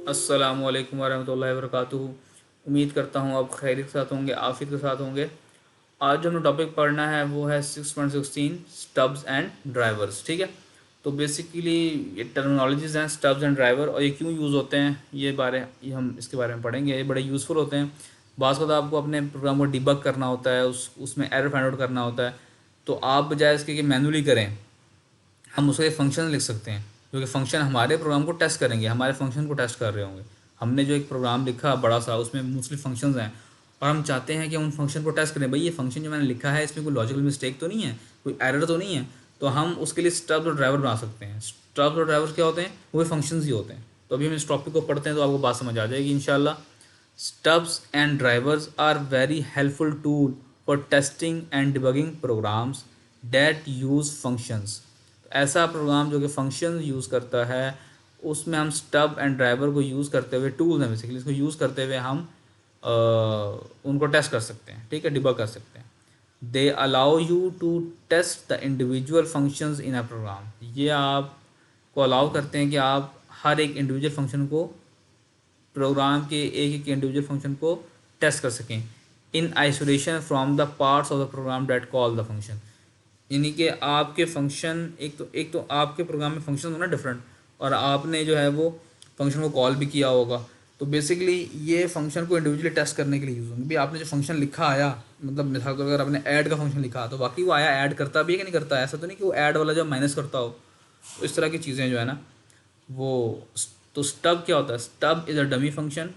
अस्सलामु अलैकुम वरहमतुल्लाहि वबरकातुहू। उम्मीद करता हूँ आप खैरियत के साथ होंगे, आफियत के साथ होंगे। आज जो हमें टॉपिक पढ़ना है वो है 6.16 स्टब्स एंड ड्राइवर्स। ठीक है, तो बेसिकली ये टर्मिनोलॉजीज हैं स्टब्स एंड ड्राइवर, और ये क्यों यूज़ होते हैं ये हम इसके बारे में पढ़ेंगे। ये बड़े यूज़फुल होते हैं। बाज़ वक़्त आपको अपने प्रोग्राम को डिबग करना होता है, उसमें एरर फाइंड आउट करना होता है। तो आप बजाय इसके कि मैनुअली करें, हम उसके फंक्शन लिख सकते हैं, जो कि फ़ंक्शन हमारे प्रोग्राम को टेस्ट करेंगे, हमारे फंक्शन को टेस्ट कर रहे होंगे। हमने जो एक प्रोग्राम लिखा बड़ा सा, उसमें मुख्तलिफ फंक्शंस हैं, और हम चाहते हैं कि उन फंक्शन को टेस्ट करें। भाई ये फंक्शन जो मैंने लिखा है इसमें कोई लॉजिकल मिस्टेक तो नहीं है, कोई एरर तो नहीं है। तो हम उसके लिए स्टब्स और ड्राइवर बना सकते हैं। स्टब्स और ड्राइवर क्या होते हैं? वो फंक्शंस ही होते हैं। तो अभी हम इस टॉपिक को पढ़ते हैं तो आपको बात समझ आ जाएगी इंशाल्लाह। Stubs and drivers are very helpful tool for testing and debugging programs that use functions। ऐसा प्रोग्राम जो कि फंक्शन यूज़ करता है, उसमें हम स्टब एंड ड्राइवर को यूज़ करते हुए, टूल्स हैं बेसिकली, इसको यूज़ करते हुए हम उनको टेस्ट कर सकते हैं। ठीक है, डिबग कर सकते हैं। They allow you to test the individual functions in a program. ये आपको अलाउ करते हैं कि आप हर एक इंडिविजुअल फंक्शन को, प्रोग्राम के एक एक इंडिविजुअल फंक्शन को टेस्ट कर सकें in isolation from the parts of the program that call the function. यानी कि आपके फंक्शन, एक तो आपके प्रोग्राम में फंक्शन होना डिफरेंट, और आपने जो है वो फंक्शन को कॉल भी किया होगा। तो बेसिकली ये फंक्शन को इंडिविजुअली टेस्ट करने के लिए यूज़ होंगे। भी आपने जो फंक्शन लिखा आया, मतलब मिसाल के अगर आपने ऐड का फंक्शन लिखा तो वाकई वो आया ऐड करता भी है कि नहीं करता है? ऐसा तो नहीं कि वो ऐड वाला जो माइनस करता हो। तो इस तरह की चीज़ें जो है ना वो, तो स्टब क्या होता है? Stub is a dummy function.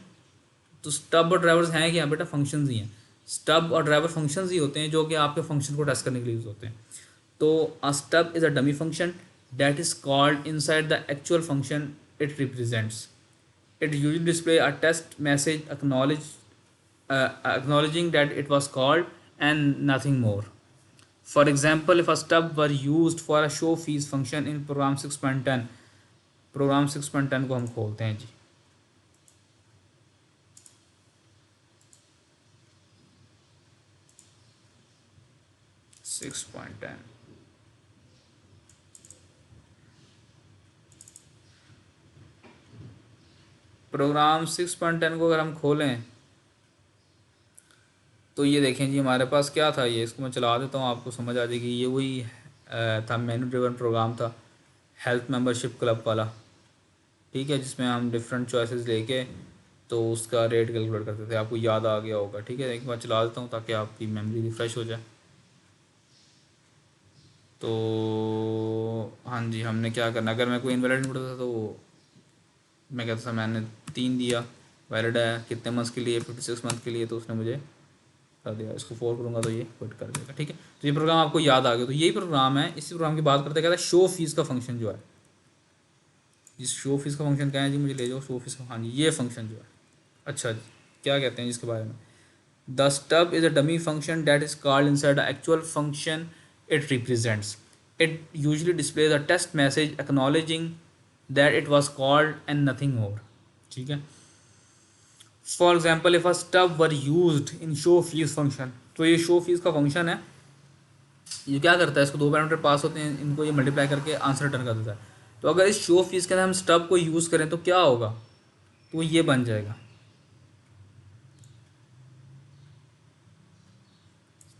तो स्टब और ड्राइवर्स हैं क्या बेटा? फंक्शंस ही हैं। स्टब और ड्राइवर फंक्शंस ही होते हैं जो कि आपके फंक्शन को टेस्ट करने के लिए यूज़ होते हैं। तो a stub is a dummy function that is called inside the actual function it represents. It usually display a test message acknowledging that it was called and nothing more. For example, if a stub were used for a show fees function in program 6.10, programme 6.10 को हम खोलते हैं जी। 6.10 programme 6.10 को अगर हम खोलें तो ये देखें जी, हमारे पास क्या था। ये इसको मैं चला देता हूँ, आपको समझ आ जाएगी। ये वही था, मेनू ड्रिवन प्रोग्राम था, हेल्थ मेंबरशिप क्लब वाला। ठीक है, जिसमें हम डिफरेंट चॉइसेस लेके तो उसका रेट कैलकुलेट करते थे। आपको याद आ गया होगा। ठीक है, एक बार चला देता हूँ ताकि आपकी मेमोरी रिफ़्रेश हो जाए। तो हाँ जी, हमने क्या करना, अगर मैं कोई इनवैलिड इनपुट था तो मैं कहता था मैंने 3 दिया, वैलिड है कितने मंथ्स के लिए? 56 मंथ के लिए। तो उसने मुझे कर दिया। इसको 4 करूँगा तो ये क्विट कर देगा। ठीक है, तो ये प्रोग्राम आपको याद आ गया। तो यही प्रोग्राम है। इसी प्रोग्राम की बात करते, कहता है शो फीस का फंक्शन जो है, जिस शो फीस का फंक्शन क्या है जी? मुझे ले जाओ शो फीस का। हाँ जी, ये फंक्शन जो है। अच्छा जी, क्या कहते हैं जिसके बारे में? The stub is a dummy function that is called inside the actual function it represents. It usually displays a test message acknowledging that it was called and nothing more. ठीक है, for example if a stub were used in show fees function. तो ये show fees का function है। ये क्या करता है? इसको दो पैरामीटर पास होते हैं, इनको ये मल्टीप्लाई करके आंसर रिटर्न कर देता है। तो अगर इस शो फीस के अंदर हम स्टब को यूज़ करें तो क्या होगा? तो ये बन जाएगा।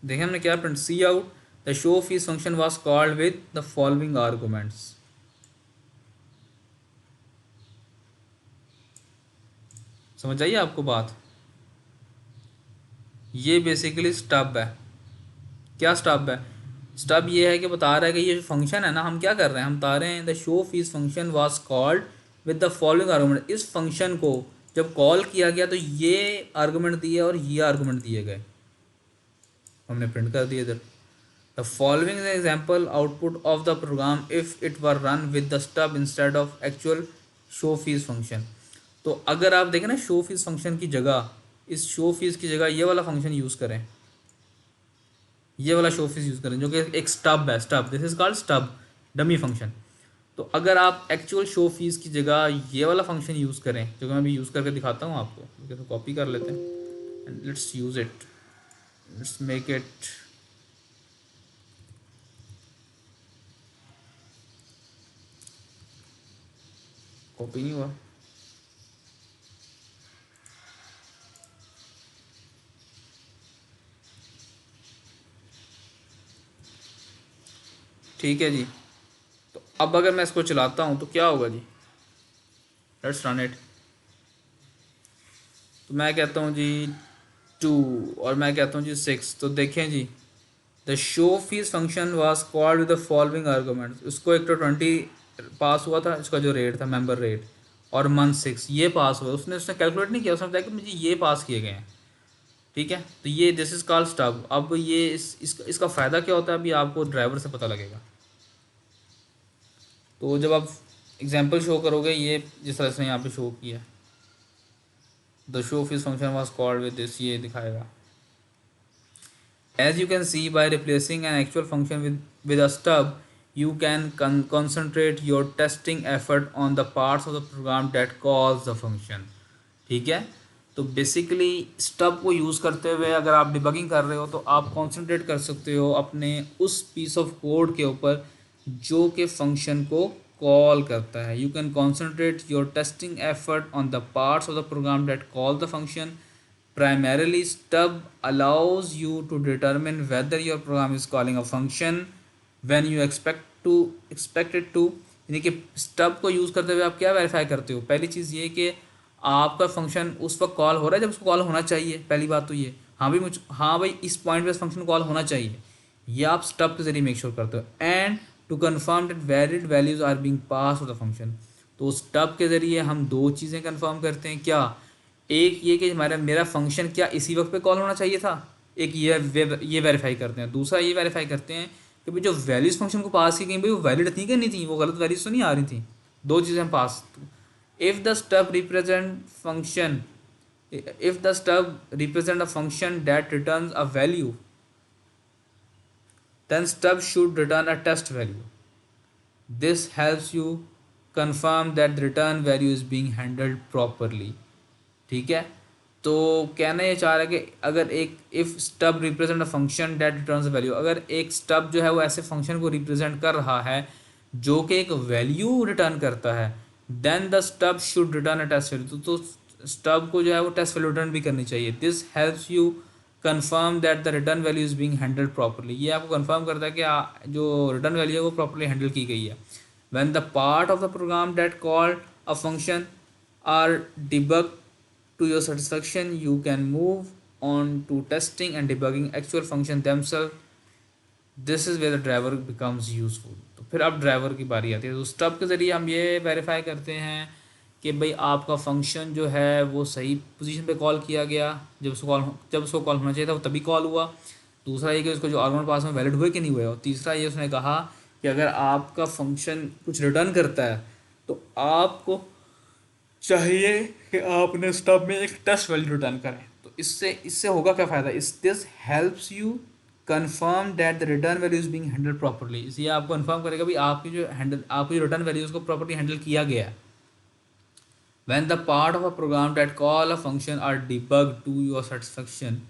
देखें हमने क्या print, see out the show fees function was called with the following arguments. समझ आइए आपको बात? ये बेसिकली स्टब है। क्या स्टब है? स्टब ये है कि बता रहा है कि ये जो फंक्शन है ना, हम क्या कर रहे हैं, हम बता रहे हैं the show fees function was called with the following argument. इस फंक्शन को जब कॉल किया गया तो ये आर्गुमेंट दिए और ये आर्गुमेंट दिए गए, हमने प्रिंट कर दिए इधर। The following is example output of the program if it were run with the stub instead of actual show fees function. तो अगर आप देखें ना, शो फीस फंक्शन की जगह, इस शो फीस की जगह ये वाला फंक्शन यूज़ करें, ये वाला शो फीस यूज़ करें जो कि एक स्टब है। Stub, this is called stub, dummy function. तो अगर आप एक्चुअल शो फीस की जगह ये वाला फंक्शन यूज़ करें, जो कि मैं अभी यूज़ करके दिखाता हूँ आपको, ठीक है, तो कॉपी कर लेते हैं and let's use it, let's make it. Copy नहीं हुआ। ठीक है जी। तो अब अगर मैं इसको चलाता हूँ तो क्या होगा जी, लेट्स रन इट। तो मैं कहता हूँ जी 2 और मैं कहता हूँ जी 6। तो देखें जी, the show fees function was called with the following arguments. उसको एक तो 20 पास हुआ था, इसका जो रेट था मेंबर रेट, और मंथ 6 ये पास हुआ। उसने उसने कैलकुलेट नहीं किया, उसने बताया कि मुझे ये पास किए गए हैं। ठीक है, तो ये दिस इज़ कॉल्ड स्टब। अब ये इसका फ़ायदा क्या होता है अभी आपको ड्राइवर से पता लगेगा। तो जब आप एग्जाम्पल शो करोगे, ये जिस तरह से यहाँ पे शो किया, the show fees function was called with this, ये दिखाएगा। As you can see, by replacing an actual function with a stub, you can concentrate your testing effort on the parts of the program that calls the function. ठीक है, तो basically stub को use करते हुए अगर आप debugging कर रहे हो तो आप कंसंट्रेट कर सकते हो अपने उस पीस ऑफ कोड के ऊपर जो कि फंक्शन को कॉल करता है। You can concentrate your testing effort on the parts of the program that call the function. Primarily, stub allows you to determine whether your program is calling a function when you expect it to। यानी कि stub को use करते हुए आप क्या verify करते हो? पहली चीज़ ये कि आपका फंक्शन उस वक्त कॉल हो रहा है जब उसको कॉल होना चाहिए। पहली बात तो ये, हाँ भाई इस पॉइंट पे फंक्शन कॉल होना चाहिए, ये आप स्टब के जरिए मेक श्योर करते हो। And to confirm that valid values are being passed to the function. तो स्टब के ज़रिए हम दो चीज़ें कन्फर्म करते हैं। क्या? एक ये कि मेरा फंक्शन क्या इसी वक्त पे कॉल होना चाहिए था, एक ये वेरीफाई करते हैं। दूसरा ये वेरीफाई करते हैं कि भाई जो वैल्यूज़ फंक्शन को पास की गई भाई वो वैलिड नहीं करनी थी, वो गलत वैल्यूज़ तो नहीं आ रही थी। दो चीज़ें हम पास। If the stub represent function if the stub represent a function that returns a value, then stub should return a test value. This helps you confirm that the return value is being handled properly। ठीक है, तो कहना ये चाह रहा है कि अगर एक if stub represent a function that returns value, अगर एक स्टब जो है वो ऐसे फंक्शन को रिप्रेजेंट कर रहा है जो कि एक वैल्यू रिटर्न करता है, then the stub should return a test value. तो स्टब को जो है वो टेस्ट वैल्यू रिटर्न भी करनी चाहिए। This helps you confirm that the return value is being handled properly. ये आपको कन्फर्म करता है कि जो रिटर्न वैल्यू है वो प्रॉपरली हैंडल की गई है। When the part of the program that called a function are debug to your satisfaction, you can move on to testing and debugging actual function themselves। this is where the driver becomes useful। तो फिर अब driver की बारी आती है। तो stub के ज़रिए हम ये वेरीफाई करते हैं कि भाई आपका फंक्शन जो है वो सही पोजीशन पे कॉल किया गया, जब उसको कॉल होना चाहिए था वो तभी कॉल हुआ। दूसरा ये कि उसको जो आर्गुमेंट पास में वैलिड हुए कि नहीं हुए। और तीसरा ये उसने कहा कि अगर आपका फंक्शन कुछ रिटर्न करता है तो आपको चाहिए कि आपने स्टब में एक टेस्ट वैल्यू रिटर्न करें। तो इससे इससे होगा क्या फ़ायदा? This helps you confirm that the return value is being handle properly. इसलिए आपको कन्फर्म करेगा भाई आपकी जो रिटर्न वैल्यू उसको प्रॉपरली हैंडल किया गया है। When the part of a program that call a function are debug to your satisfaction,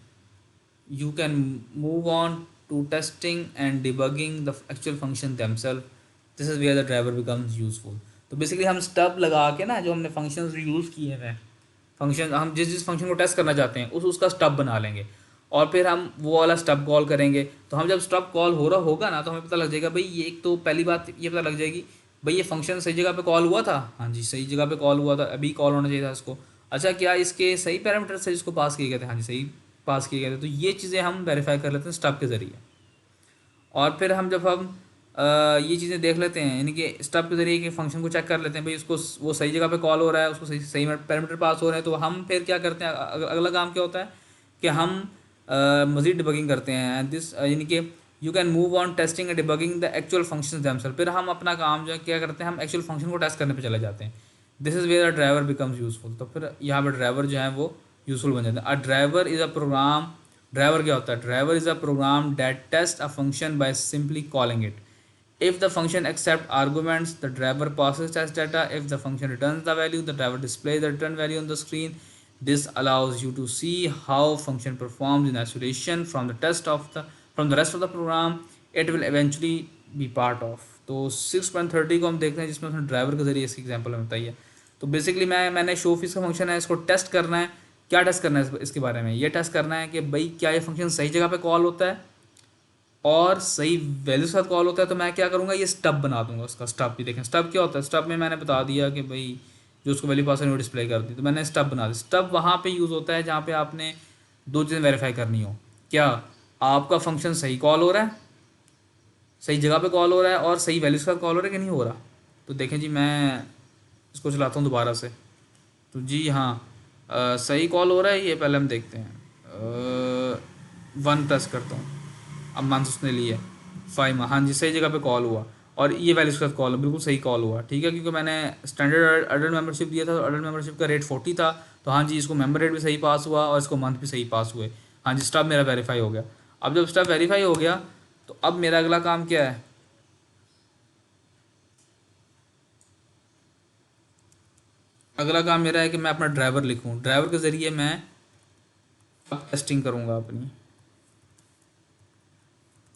you can move on to testing and debugging the actual function themselves। this is where the driver becomes useful। तो basically हम stub लगा के ना, जो हमने functions use किए हैं, function हम जिस फंक्शन को टेस्ट करना चाहते हैं उसका स्टब बना लेंगे और फिर हम वो वाला स्टब कॉल करेंगे। तो हम जब स्टब कॉल हो रहा होगा ना तो हमें पता लग जाएगा भाई ये, एक तो पहली बात ये पता लग जाएगी भाई ये फंक्शन सही जगह पे कॉल हुआ था। हाँ जी, सही जगह पे कॉल हुआ था, अभी कॉल होना चाहिए था इसको। अच्छा, क्या इसके सही पैरामीटर्स है जिसको पास किए गए थे? हाँ जी, सही पास किए गए थे। तो ये चीज़ें हम वेरीफाई कर लेते हैं स्टब के ज़रिए। और फिर जब हम ये चीज़ें देख लेते हैं, यानी कि स्टब के ज़रिए के फंक्शन को चेक कर लेते हैं भाई उसको वो सही जगह पे कॉल हो रहा है, उसको सही सही पैरामीटर पास हो रहे हैं, तो हम फिर क्या करते हैं, अगला काम क्या होता है कि हम मज़ीद डिबगिंग करते हैं। एंड दिस यानी कि you can move on testing and debugging the actual function themselves. फिर हम अपना काम जो है क्या करते हैं, हम एक्चुअल फंक्शन को टेस्ट करने पर चले जाते हैं। This is where a driver becomes useful. तो फिर यहाँ पर ड्राइवर जो है वो यूजफुल बन जाता है। A driver is a program, driver क्या होता है? Driver is a program that test a function by simply calling it. If the function accepts arguments, the driver passes test data। If the function returns the value, the driver displays the return value on the screen। This allows you to see how function performs in isolation from the rest of the program it will eventually be part of। तो 6.30 को हम देखते हैं जिसमें उसने driver के जरिए इसकी एग्जाम्पल में बताई है। तो बेसिकली मैंने शो फीस का फंक्शन है, इसको टेस्ट करना है। क्या टेस्ट करना है इसके बारे में? ये टेस्ट करना है कि भाई क्या ये फंक्शन सही जगह पे कॉल होता है, और सही वैल्यू के साथ कॉल होता है तो मैं क्या करूँगा, ये स्टब बना दूंगा उसका। स्टब भी देखें, स्टब क्या होता है, स्टब में मैंने बता दिया कि भाई जो उसको वैल्यू पास वो डिस्प्ले कर दी, तो मैंने स्टब बना दिया। स्टब वहाँ पे यूज़ होता है जहाँ पे आपने दो चीज़ें वेरीफाई करनी हो। क्या आपका फंक्शन सही कॉल हो रहा है, सही जगह पे कॉल हो रहा है, और सही वैल्यू के साथ कॉल हो रहा है कि नहीं हो रहा। तो देखें जी, मैं इसको चलाता हूँ दोबारा से। तो जी हाँ, सही कॉल हो रहा है ये, पहले हम देखते हैं। 1 प्रेस करता हूँ, अब मंथ उसने लिए 5, हाँ जी सही जगह पे कॉल हुआ, और ये वैल्यू के साथ कॉल बिल्कुल सही कॉल हुआ, ठीक है। क्योंकि मैंने स्टैंडर्ड अडल्ट मेंबरशिप दिया था, तो अडल्ट मेंबरशिप का रेट 40 था, तो हाँ जी इसको मेंबर रेट भी सही पास हुआ और इसको मंथ भी सही पास हुए। हाँ जी, स्टब मेरा वेरीफाई हो गया। अब जब स्टब वेरीफाई हो गया तो अब मेरा अगला काम क्या है, अगला काम मेरा है कि मैं अपना ड्राइवर लिखूँ। ड्राइवर के ज़रिए मैं अब टेस्टिंग करूँगा अपनी।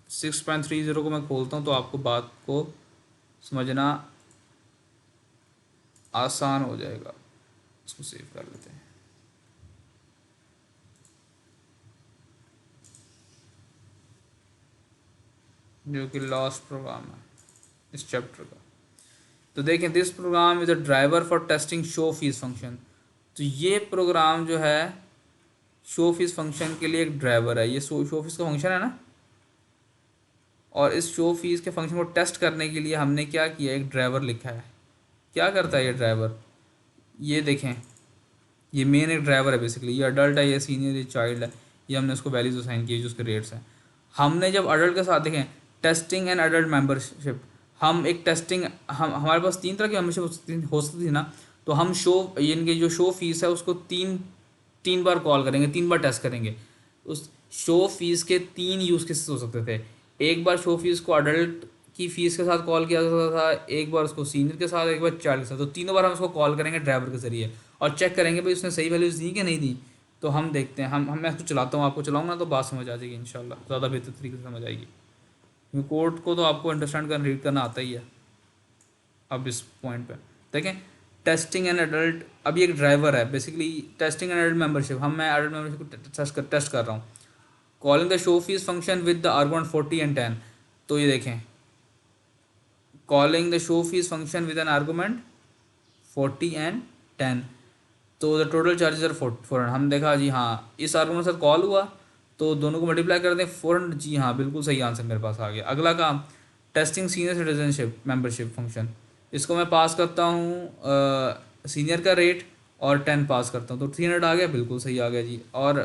6.30 को मैं खोलता हूँ तो आपको बात को समझना आसान हो जाएगा। इसको सेव कर लेते हैं, जो कि लास्ट प्रोग्राम है इस चैप्टर का। तो देखें, this program is a driver for testing show fees function. तो ये प्रोग्राम जो है शो फीस फंक्शन के लिए एक ड्राइवर है। ये शो फीस का फंक्शन है ना, और इस शो फीस के फंक्शन को टेस्ट करने के लिए हमने क्या किया, एक ड्राइवर लिखा है। क्या करता है ये ड्राइवर, ये देखें, ये मेन एक ड्राइवर है बेसिकली। ये अडल्ट है, ये सीनियर, ये चाइल्ड है, ये हमने उसको वैल्यूज असाइन की जो उसके रेट्स हैं। हमने जब अडल्ट के साथ देखें, टेस्टिंग एंड अडल्ट मेंबरशिप, हम एक टेस्टिंग, हम हमारे पास 3 तरह की मेंबरशिप हो सकती थी ना। तो हम शो, इनकी जो शो फीस है उसको तीन तीन बार कॉल करेंगे, 3 बार टेस्ट करेंगे। उस शो फीस के 3 यूज़ केसेस हो सकते थे। एक बार शो फीस को अडल्ट की फ़ीस के साथ कॉल किया जा सकता था, एक बार उसको सीनियर के साथ, एक बार चाइल्ड के साथ। तो तीनों बार हम उसको कॉल करेंगे ड्राइवर के ज़रिए और चेक करेंगे भाई उसने सही वैल्यूज़ दी कि नहीं दी। तो हम देखते हैं, हम मैं इसको चलाता हूँ, आपको चलाऊँगा तो बात समझ आ जाएगी इंशाल्लाह, ज़्यादा बेहतर तरीके से समझ आएगी। क्योंकि कोड को तो आपको अंडरस्टैंड करना, रीड करना आता ही है। अब इस पॉइंट पे देखें, टेस्टिंग एंड एडल्ट, अभी एक ड्राइवर है basically. Testing and adult membership, मैं एडल्ट मेंबरशिप को टेस्ट कर रहा हूँ। Calling the show fees function with the argument 40 and 10। तो ये देखें, calling the show fees function with an argument 40 and 10, तो द टोटल चार्जेस आर 400। हम देखा जी हाँ, इस आर्गुमेंट के साथ कॉल हुआ तो दोनों को मल्टीप्लाई कर दें 400। जी हाँ, बिल्कुल सही आंसर मेरे पास आ गया। अगला काम, testing senior citizenship membership function, इसको मैं पास करता हूँ सीनियर का रेट और 10 पास करता हूँ, तो 300 आ गया, बिल्कुल सही आ गया जी। और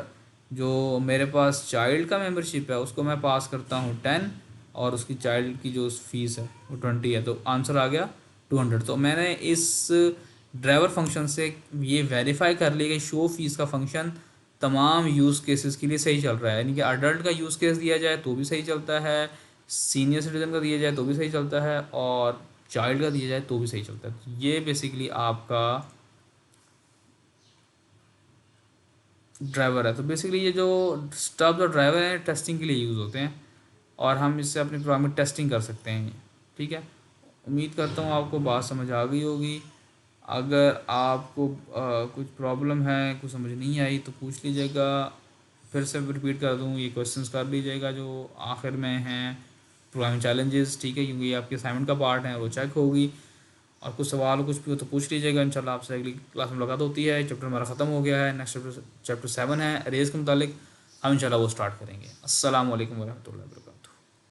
जो मेरे पास चाइल्ड का मेंबरशिप है उसको मैं पास करता हूँ 10, और उसकी चाइल्ड की जो फीस है वो 20 है, तो आंसर आ गया 200। तो मैंने इस ड्राइवर फंक्शन से ये वेरीफाई कर लिया कि शो फीस का फंक्शन तमाम यूज़ केसेस के लिए सही चल रहा है। यानी कि अडल्ट का यूज़ केस दिया जाए तो भी सही चलता है, सीनियर सिटीजन का दिया जाए तो भी सही चलता है, और चाइल्ड का दिया जाए तो भी सही चलता है। तो ये बेसिकली आपका ड्राइवर है। तो बेसिकली ये जो स्टब्स और ड्राइवर हैं टेस्टिंग के लिए यूज़ होते हैं, और हम इससे अपने प्रोग्राम में टेस्टिंग कर सकते हैं, ठीक है। उम्मीद करता हूँ आपको बात समझ आ गई होगी। अगर आपको कुछ प्रॉब्लम है, कुछ समझ नहीं आई तो पूछ लीजिएगा। फिर से रिपीट कर दूँ, ये क्वेश्चंस कर लीजिएगा जो आखिर में हैं, प्रोग्रामिंग चैलेंजेस, ठीक है, क्योंकि ये आपके असाइनमेंट का पार्ट है, वो चेक होगी। और कुछ सवाल हो, कुछ भी हो तो पूछ लीजिएगा। इंशाल्लाह आपसे अगली क्लास में मुलाकात होती है। चैप्टर हमारा ख़त्म हो गया है, नेक्स्ट चैप्टर 7 है अरेज के मुतालिक, हम इंशाल्लाह वो स्टार्ट करेंगे। अस्सलाम वालेकुम वरहमतुल्लाहि वबरकातुहू।